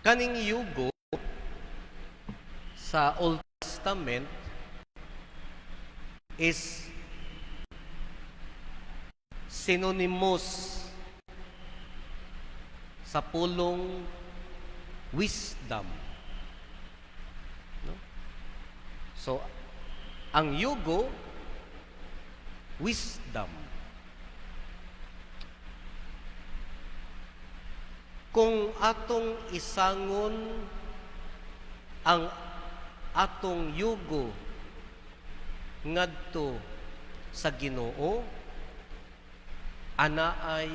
Kaning yugo sa Old Testament is synonymous sa pulong wisdom. No? So, ang yugo, wisdom. Kung atong isangon ang atong yugo ngadto sa Ginoo, ana ay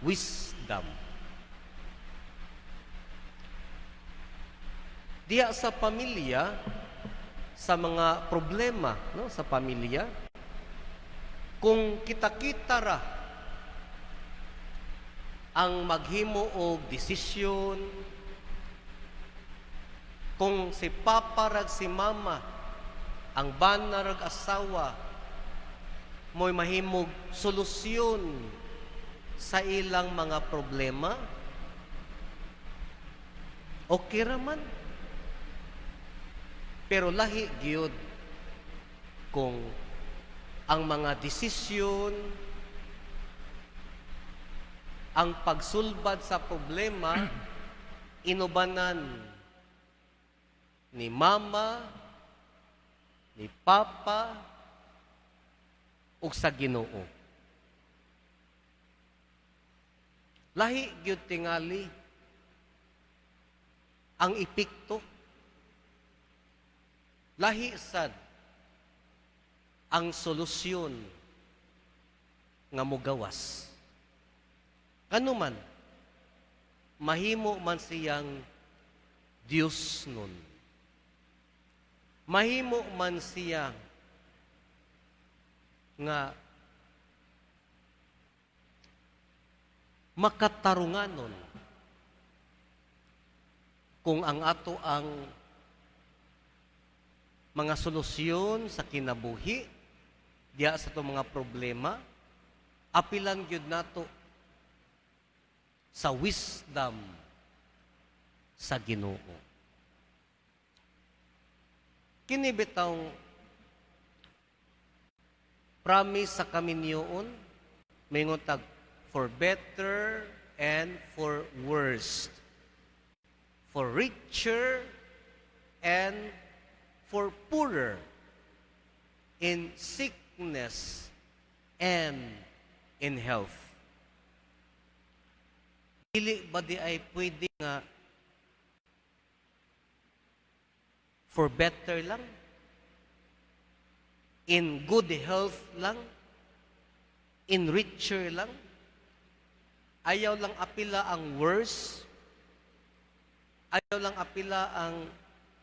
wisdom. Diya sa pamilya, sa mga problema, no, sa pamilya, kung kita-kita ra ang maghimo og desisyon, kung si papa rag si mama, ang bana rag asawa, mo'y mahimog solusyon sa ilang mga problema, okay raman. Pero lahi gyud kung ang mga desisyon, ang pagsulbad sa problema, inubanan ni mama, ni papa, ug sa Ginoo. Lahi gyud tingali ang epekto. Lahi sad ang solusyon nga mogawas. Kano man, mahimo man siyang Diyos nun. Mahimo man siya nga makatarunganon kung ang ato ang mga solusyon sa kinabuhi diya sa itong mga problema, apilan gyud nato sa wisdom sa Ginoo. Kini bitawng promise sa kaminyoon, mayingon tag for better and for worse, for richer and for poorer, in sickness and in health. Dili ba di ay pwede nga for better lang? In good health lang? In richer lang? Ayaw lang apila ang worse? Ayaw lang apila ang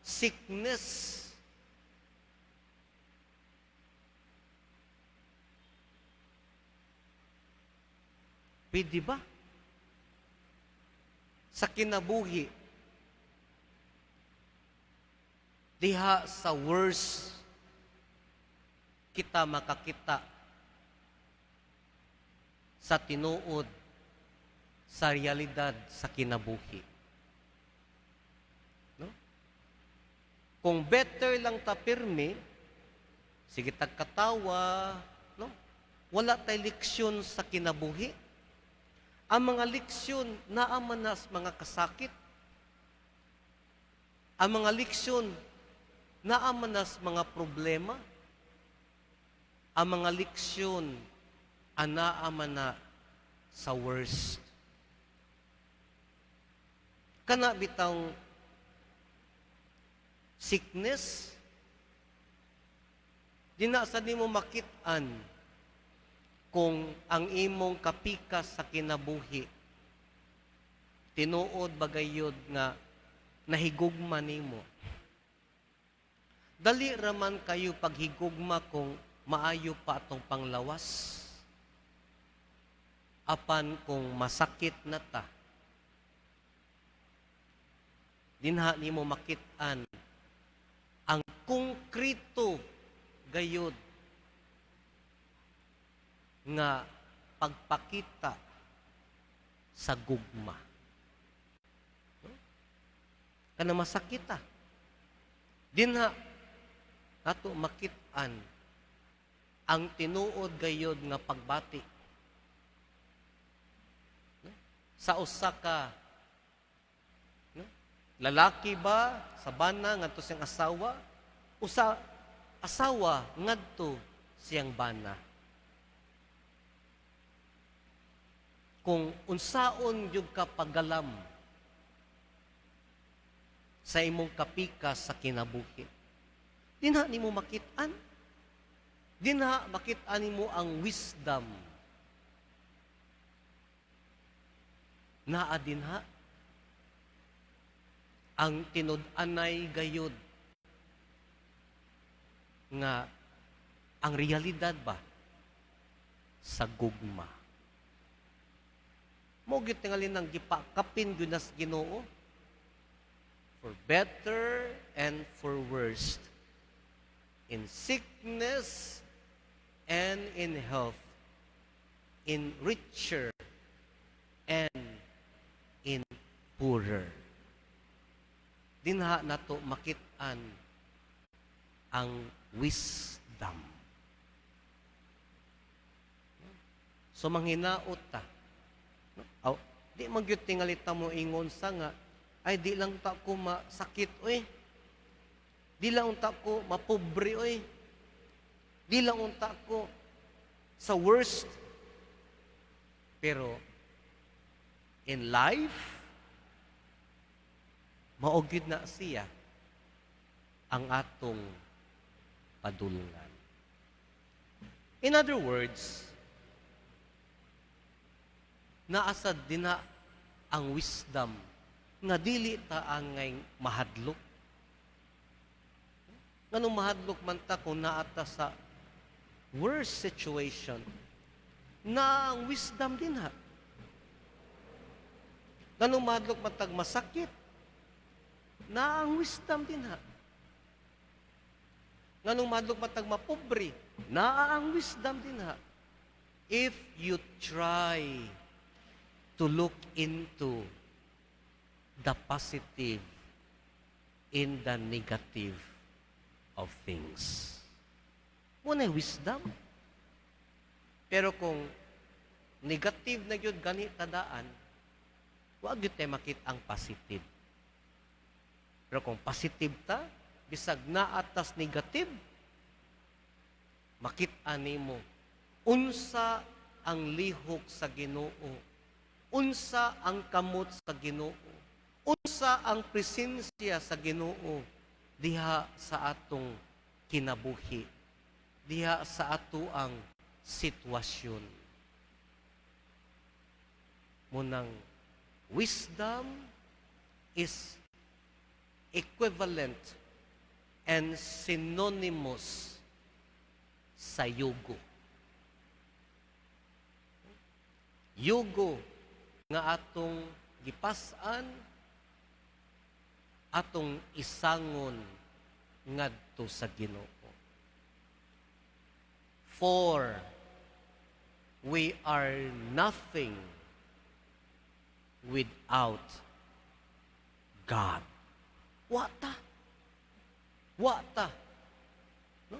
sickness? Pwede ba? Sa kinabuhi, diha sa worst kita makakita sa tinuod sa realidad sa kinabuhi. No? Kung better lang ta pirmi, sige tagkatawa, no? Wala tay leksyon sa kinabuhi. Ang mga leksyon naaman na sa mga kasakit. Ang mga leksyon naaman na sa mga problema. Ang mga leksyon anaaman na sa worst. Kana bitang sickness, di na sa nimo makitaan kung ang imong kapikas sa kinabuhi tinuod bagayod nga nahigugma nimo. Dali raman kayo paghigugma kung maayo pa atong panglawas. Apan kung masakit na ta, dinha nimo makitaan ang konkrito gayod nga pagpakita sa gugma. kana masakita. Dinha nato makit-an ang tinuod gayod nga pagbati. No? Sa usa ka no? Lalaki ba sa bana ngadto siyang asawa, usa asawa ngadto siyang bana. Kung unsaon gyud ka pagalam sa imong kapika sa kinabuhi, dinha nimo makit-an. Dinha makit-an nimo ang wisdom. Naa dinha ang tinud-anay gayud nga ang realidad ba sa gugma. Mo gyud tingali nang gipakapin gyud nas Ginoo for better and for worse, in sickness and in health, in richer and in poorer. Dinha nato makit-an ang wisdom. So manghinaot ta. Aw, di man gyud tingali ta mo ingon sa nga ay di lang ta ko masakit oy. Di lang unta ko mapobre oy. Di lang unta ko sa worst. Pero in life, maugid na siya ang atong padulungan. In other words, naasad din na ang wisdom nga dili ta angay mahadlok. Nganong mahadlok man ta kung naata sa worst situation, na ang wisdom din ha. Nganong mahadlok man tag masakit, na ang wisdom din ha. Nganong mahadlok man tag mapobre, na ang wisdom din ha. If you try to look into the positive in the negative of things. Muna wisdom. Pero kung negative na yun gani tadaan, wag yun tayo makita ang positive. Pero kung positive ta, bisag na atas negative, makita nimo unsa ang lihok sa Ginoo, unsa ang kamot sa Ginoo, unsa ang presensya sa Ginoo diha sa atong kinabuhi, diha sa atoang sitwasyon. Munang wisdom is equivalent and synonymous sa yugo. Yugo nga atong gipas-an, atong isangon ngadto sa Ginoo. For we are nothing without God. Wata. Wata. No?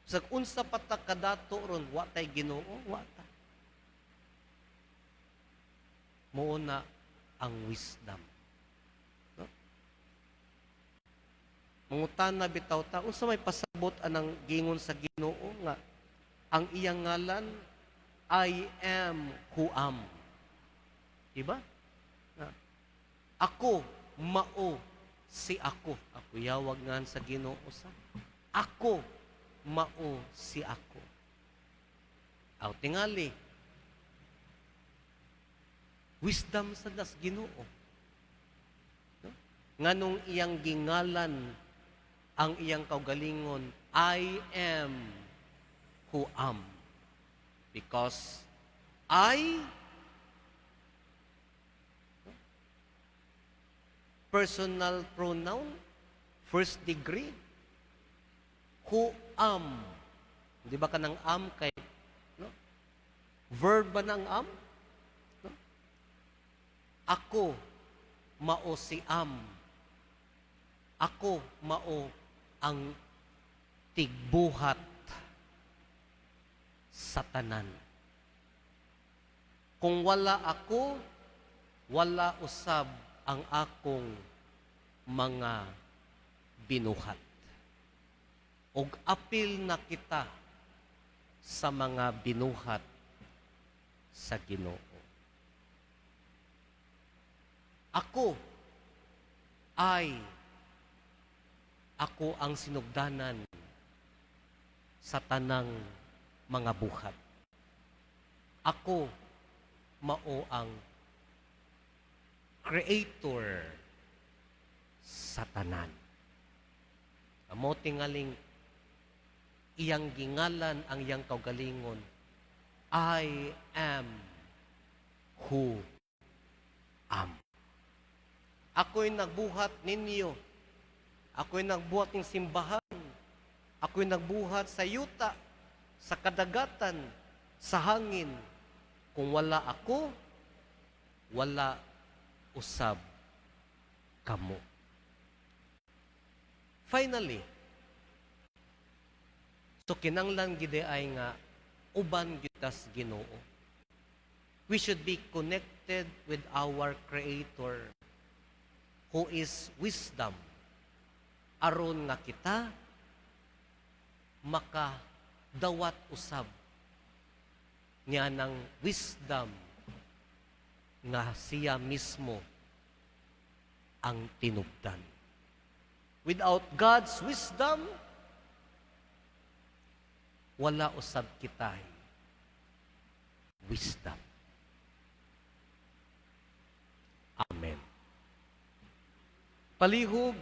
Sa unsa pata kadato ron, watay Ginoo, wata. Muna ang wisdom. No? Mangutan na bitaw ta, unsa may pasabot anang gingon sa Ginoo nga ang iyang ngalan, I am who am. Diba? Ako, mao, si ako. Ako yawag nga sa Ginoo sa. Ako, mao, si ako. Aw tingali. Wisdom sa das Ginoo. No? Nganong iyang gingalan ang iyang kaugalingon, I am who am. Because I, personal pronoun, first degree, who am. Di ba ka ng am kay, no? Verb ba ng am? No? Ako, mao si am. Ako mao ang tigbuhat sa tanan. Kung wala ako, wala usab ang akong mga binuhat. Og apil na kita sa mga binuhat sa Ginoo. Ako ang sinugdanan sa tanang mga buhat. Ako mao ang creator sa tanan. Amo tingaling iyang gingalan ang iyang kaugalingon, I am who am. Ako'y nagbuhat ninyo. Ako'y nagbuhat ng simbahan. Ako'y nagbuhat sa yuta, sa kadagatan, sa hangin. Kung wala ako, wala usab kamo. Finally, so kinanglan gid ay nga uban gyutas Ginoo. We should be connected with our Creator who is wisdom. Aron nga kita makadawat usab niya ng wisdom nga siya mismo ang tinubdan. Without God's wisdom, wala usab kitay wisdom. Amen. Palihog